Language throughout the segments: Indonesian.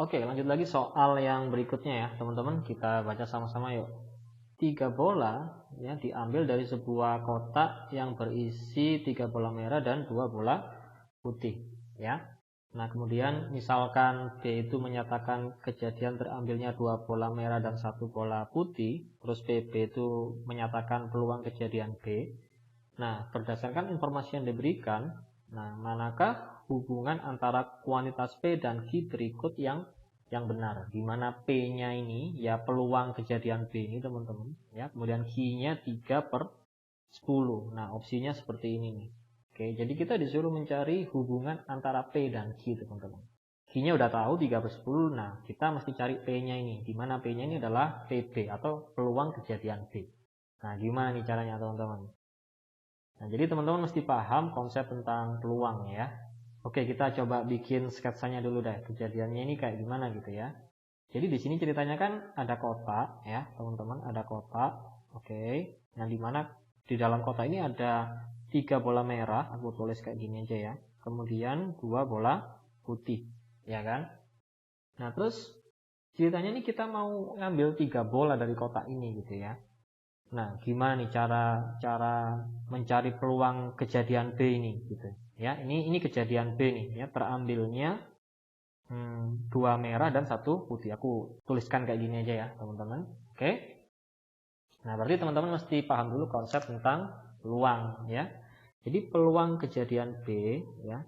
Oke, lanjut lagi soal yang berikutnya ya, teman-teman. Kita baca sama-sama yuk. 3 bola ya diambil dari sebuah kotak yang berisi 3 bola merah dan 2 bola putih ya. Nah, kemudian misalkan B itu menyatakan kejadian terambilnya 2 bola merah dan 1 bola putih, terus B itu menyatakan peluang kejadian B. Nah, berdasarkan informasi yang diberikan, nah, manakah hubungan antara kuantitas P dan Q berikut yang benar? Di mana P-nya ini ya peluang kejadian B ini, teman-teman, ya. Kemudian Q-nya 3/10. Nah, opsinya seperti ini nih. Oke, jadi kita disuruh mencari hubungan antara P dan Q, teman-teman. Q-nya udah tahu 3/10. Nah, kita mesti cari P-nya ini. Di mana P-nya ini adalah PB atau peluang kejadian B. Nah, gimana nih caranya, teman-teman? Nah, jadi teman-teman mesti paham konsep tentang peluang ya. Oke, kita coba bikin sketsanya dulu deh. Kejadiannya ini kayak gimana gitu ya. Jadi di sini ceritanya kan ada kotak ya, teman-teman, ada kotak. Oke. Nah, di mana di dalam kotak ini ada 3 bola merah, aku tulis kayak gini aja ya. Kemudian 2 bola putih, ya kan? Nah, terus ceritanya ini kita mau ngambil 3 bola dari kotak ini gitu ya. Nah, gimana nih cara mencari peluang kejadian B ini gitu. Ya, ini kejadian B nih ya, terambilnya 2 merah dan 1 putih. Aku tuliskan kayak gini aja ya, teman-teman. Oke. Nah, berarti teman-teman mesti paham dulu konsep tentang peluang ya. Jadi peluang kejadian B ya,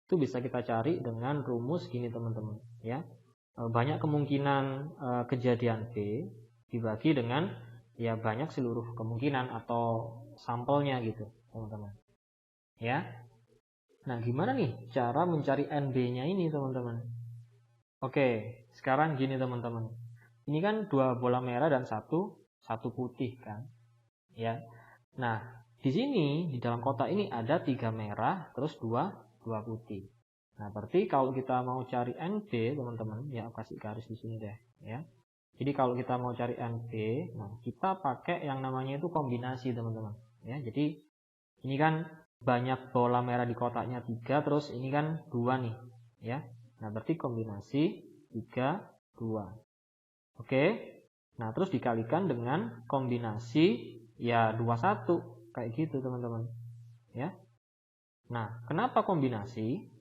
itu bisa kita cari dengan rumus gini, teman-teman ya. Banyak kemungkinan kejadian B dibagi dengan ya banyak seluruh kemungkinan atau sampelnya gitu, teman-teman. Ya. Nah, gimana nih cara mencari NB-nya ini, teman-teman? Oke, sekarang gini, teman-teman. Ini kan 2 bola merah dan satu putih kan? Ya. Nah, di sini di dalam kotak ini ada 3 merah terus 2 putih. Nah, berarti kalau kita mau cari NB, teman-teman, ya aku kasih garis di sini deh, ya. Jadi kalau kita mau cari NB, nah kita pakai yang namanya itu kombinasi, teman-teman. Ya, jadi ini kan banyak bola merah di kotaknya 3, terus ini kan 2 nih, ya. Nah, berarti kombinasi 3, 2. Oke. Nah, terus dikalikan dengan kombinasi ya 21 kayak gitu, teman-teman. Ya. Nah, kenapa kombinasi?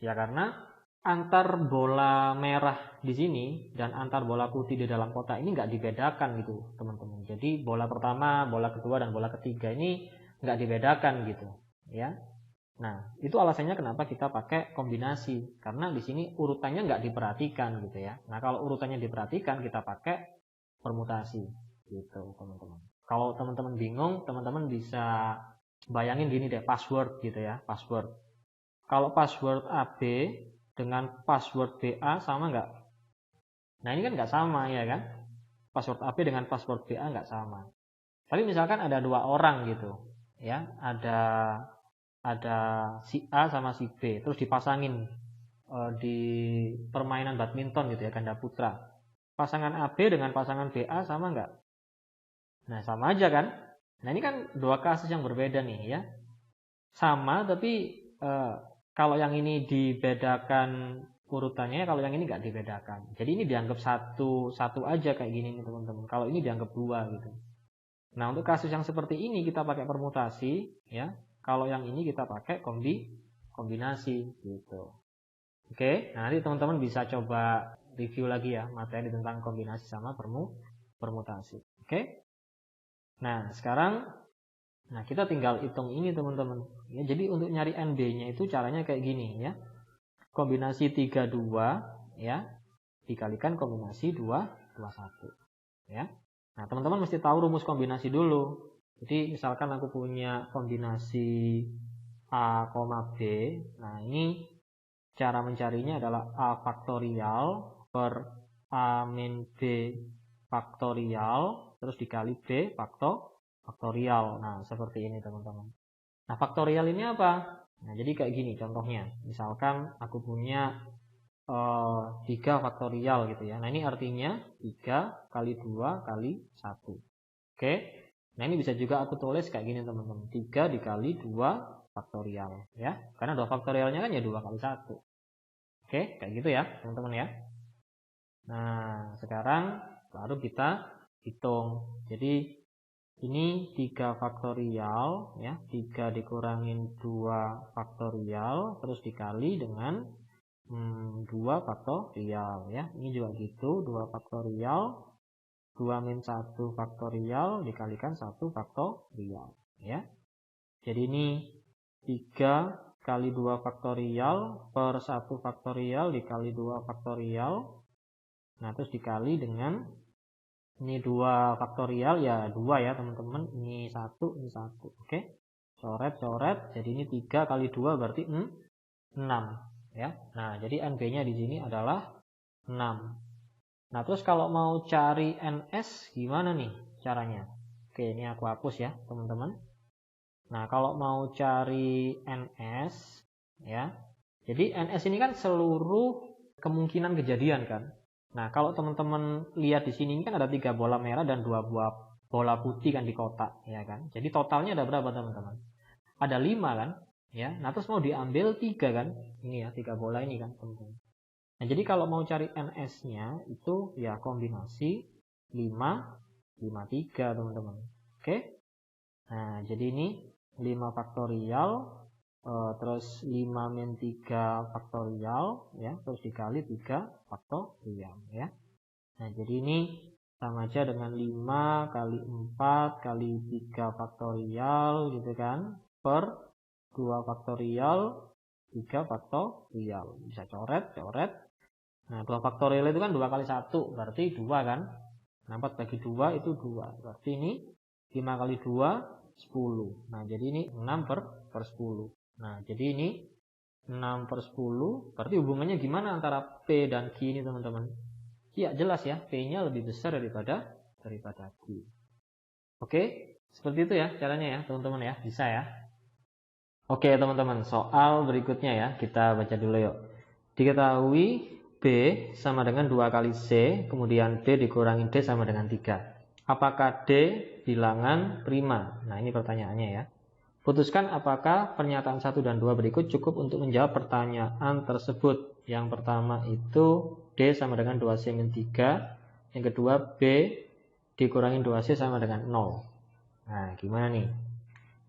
Ya karena antar bola merah di sini dan antar bola putih di dalam kotak ini nggak dibedakan gitu, teman-teman. Jadi bola pertama, bola kedua dan bola ketiga ini nggak dibedakan gitu, ya. Nah, itu alasannya kenapa kita pakai kombinasi, karena di sini urutannya nggak diperhatikan gitu ya. Nah, kalau urutannya diperhatikan kita pakai permutasi gitu, teman-teman. Kalau teman-teman bingung, teman-teman bisa bayangin gini deh, password gitu ya, password. Kalau password AB dengan password BA sama nggak? Nah, ini kan nggak sama ya kan? Password AB dengan password BA nggak sama. Tapi misalkan ada 2 orang gitu, ya, ada si A sama si B, terus dipasangin di permainan badminton gitu ya, ganda putra. Pasangan AB dengan pasangan BA sama nggak? Nah, sama aja kan? Nah, ini kan 2 kasus yang berbeda nih ya. Sama tapi kalau yang ini dibedakan urutannya, kalau yang ini nggak dibedakan. Jadi ini dianggap satu aja kayak gini nih, teman-teman. Kalau ini dianggap 2 gitu. Nah, untuk kasus yang seperti ini kita pakai permutasi ya. Kalau yang ini kita pakai kombinasi gitu. Oke, nah nanti teman-teman bisa coba review lagi ya materi tentang kombinasi sama permutasi. Oke. Nah, sekarang kita tinggal hitung ini, teman-teman. Ya, jadi untuk nyari NB-nya itu caranya kayak gini ya. Kombinasi 32 ya dikalikan kombinasi 2, 21 ya. Nah, teman-teman mesti tahu rumus kombinasi dulu. Jadi misalkan aku punya kombinasi A, B. Nah, ini cara mencarinya adalah A faktorial per A min B faktorial terus dikali B faktorial. Nah, seperti ini, teman-teman. Nah, faktorial ini apa? Nah, jadi kayak gini contohnya. Misalkan aku punya 3 faktorial gitu ya. Nah, ini artinya 3 kali 2 kali 1. Oke. Nah, ini bisa juga aku tulis kayak gini, teman-teman. 3 dikali 2 faktorial ya. Karena 2 faktorialnya kan ya 2 kali 1. Oke, kayak gitu ya, teman-teman ya. Nah, sekarang baru kita hitung. Jadi ini 3 faktorial ya, 3 dikurangin 2 faktorial terus dikali dengan 2 faktorial ya. Ini juga gitu, 2 faktorial 2 min 1 faktorial dikalikan 1 faktorial ya. Jadi ini 3 kali 2 faktorial per 1 faktorial dikali 2 faktorial. Nah, terus dikali dengan ini 2 faktorial ya 2 ya teman-teman. Ini 1, ini 1. Oke. Coret-coret. Jadi ini 3 kali 2 berarti 6 ya. Nah, jadi NB-nya di sini adalah 6. Nah, terus kalau mau cari NS gimana nih caranya? Oke, ini aku hapus ya, teman-teman. Nah, kalau mau cari NS ya. Jadi NS ini kan seluruh kemungkinan kejadian kan. Nah, kalau teman-teman lihat di sini kan ada 3 bola merah dan 2 buah bola putih kan di kotak, ya kan. Jadi totalnya ada berapa teman-teman? Ada 5 kan, ya. Nah, terus mau diambil 3 kan? Ini ya, 3 bola ini kan, teman-teman. Nah, jadi kalau mau cari NS-nya itu ya kombinasi 5 5 3, teman-teman. Oke? Nah, jadi ini 5 faktorial terus 5 min 3 faktorial ya, terus dikali 3 faktorial ya. Nah, jadi ini sama aja dengan 5 kali 4 kali 3 faktorial gitu kan, per 2 faktorial 3 faktorial. Bisa coret. Nah, 2 faktorial itu kan 2 kali 1 berarti 2 kan. Nah, 4 bagi 2 itu 2. Berarti ini 5 kali 2 10. Nah, jadi ini 6 per 10. Nah, jadi ini 6 per 10, berarti hubungannya gimana antara P dan Q ini teman-teman? Ya, jelas ya, P-nya lebih besar daripada Q. Oke, seperti itu ya caranya ya teman-teman ya, bisa ya. Oke teman-teman, soal berikutnya ya, kita baca dulu yuk. Diketahui B sama dengan 2 kali C, kemudian D dikurangi D sama dengan 3. Apakah D bilangan prima? Nah, ini pertanyaannya ya. Putuskan apakah pernyataan 1 dan 2 berikut cukup untuk menjawab pertanyaan tersebut. Yang pertama itu D sama dengan 2C min 3. Yang kedua B dikurangi 2C sama dengan 0. Nah, gimana nih?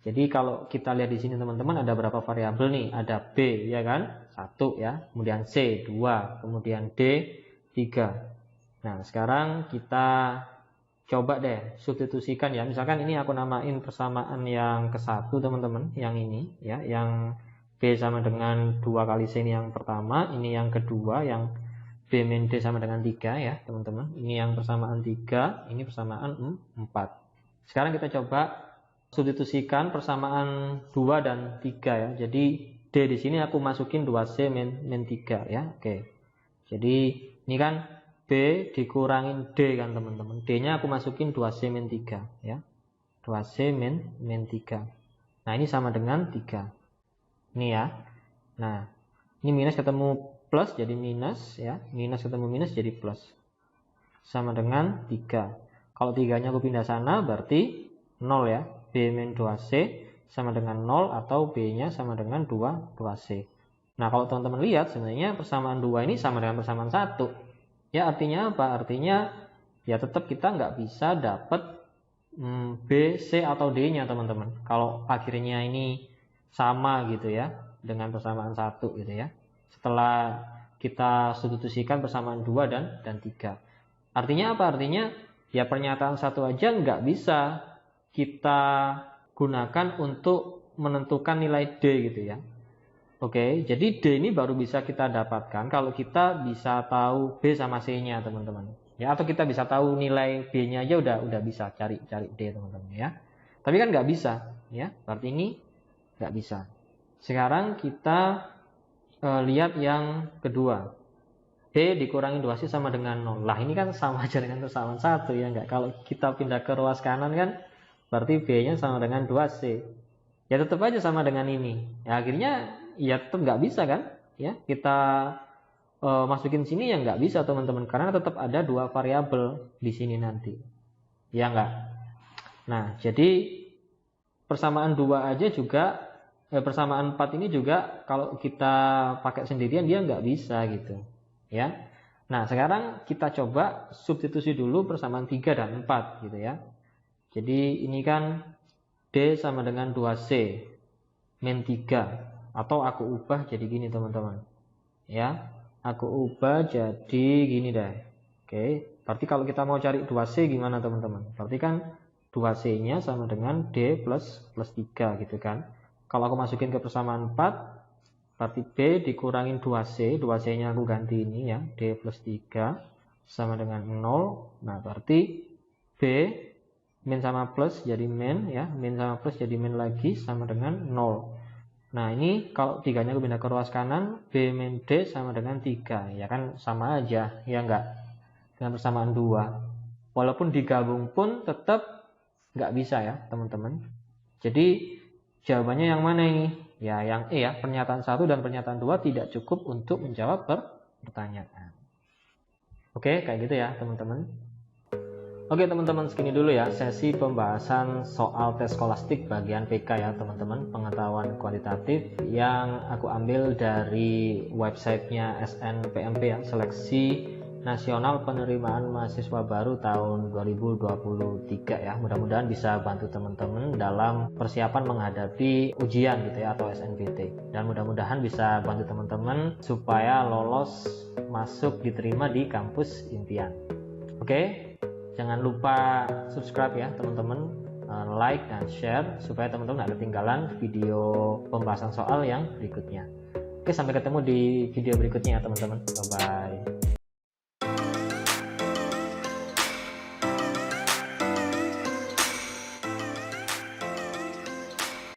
Jadi kalau kita lihat di sini teman-teman ada berapa variabel nih? Ada B ya kan? 1 ya. Kemudian C 2. Kemudian D 3. Nah, sekarang kita coba deh substitusikan ya. Misalkan ini aku namain persamaan yang ke-1 teman-teman, yang ini ya, yang B sama dengan 2 kali C ini yang pertama, ini yang kedua yang B min D sama dengan 3 ya teman-teman. Ini yang persamaan 3, ini persamaan 4. Sekarang kita coba substitusikan persamaan 2 dan 3 ya. Jadi D di sini aku masukin 2C min 3 ya. Oke. Jadi ini kan B dikurangin D kan teman-teman. D-nya aku masukin 2C min 3 ya. 2C min 3. Nah, ini sama dengan 3. Ini ya. Nah, ini minus ketemu plus jadi minus ya. Minus ketemu minus jadi plus. Sama dengan 3. Kalau 3-nya aku pindah sana berarti 0 ya. B min 2C sama dengan 0 atau B-nya sama dengan 2C. Nah, kalau teman-teman lihat sebenarnya persamaan 2 ini sama dengan persamaan 1. Ya, artinya apa? Artinya ya tetap kita nggak bisa dapat B, C atau D-nya teman-teman. Kalau akhirnya ini sama gitu ya dengan persamaan 1 gitu ya. Setelah kita substitusikan persamaan 2 dan 3. Artinya apa? Artinya ya pernyataan 1 aja nggak bisa kita gunakan untuk menentukan nilai D gitu ya. Oke, jadi D ini baru bisa kita dapatkan kalau kita bisa tahu B sama C-nya teman-teman. Ya, atau kita bisa tahu nilai B-nya aja udah bisa cari D teman-teman ya. Tapi kan nggak bisa ya, berarti ini nggak bisa. Sekarang kita lihat yang kedua. D dikurangi 2C sama dengan 0. Lah, ini kan sama aja dengan persamaan 1 ya enggak? Kalau kita pindah ke ruas kanan kan berarti B-nya sama dengan 2C. Ya tetap aja sama dengan ini. Ya akhirnya ya tetap nggak bisa kan? Ya kita masukin sini ya nggak bisa teman-teman karena tetap ada 2 variabel di sini nanti. Ya enggak? Nah, jadi persamaan 2 aja juga persamaan 4 ini juga kalau kita pakai sendirian dia nggak bisa gitu. Ya. Nah, sekarang kita coba substitusi dulu persamaan 3 dan 4 gitu ya. Jadi ini kan D sama dengan 2C min 3, atau aku ubah jadi gini teman-teman. Ya, aku ubah jadi gini deh. Oke, berarti kalau kita mau cari 2C gimana teman-teman? Berarti kan 2C-nya sama dengan D plus 3 gitu kan. Kalau aku masukin ke persamaan 4, berarti B dikurangin 2C, 2C-nya aku ganti ini ya, D plus 3 sama dengan 0. Nah, berarti B min sama plus jadi min ya, min sama plus jadi min lagi sama dengan 0. Nah, ini kalau 3-nya aku pindah ke ruas kanan, B min D sama dengan 3. Ya kan sama aja, ya enggak? Dengan persamaan 2. Walaupun digabung pun tetap nggak bisa ya, teman-teman. Jadi, jawabannya yang mana ini? Ya, yang E ya, pernyataan 1 dan pernyataan 2 tidak cukup untuk menjawab pertanyaan. Oke, kayak gitu ya, teman-teman. Oke teman-teman, segini dulu ya sesi pembahasan soal tes skolastik bagian PK ya teman-teman, pengetahuan kualitatif yang aku ambil dari websitenya SNPMP ya, Seleksi Nasional Penerimaan Mahasiswa Baru tahun 2023 ya. Mudah-mudahan bisa bantu teman-teman dalam persiapan menghadapi ujian gitu ya, atau SNBT, dan mudah-mudahan bisa bantu teman-teman supaya lolos masuk diterima di kampus impian. Oke, jangan lupa subscribe ya teman-teman, like dan share supaya teman-teman tidak ketinggalan video pembahasan soal yang berikutnya. Oke, sampai ketemu di video berikutnya ya teman-teman. Bye bye.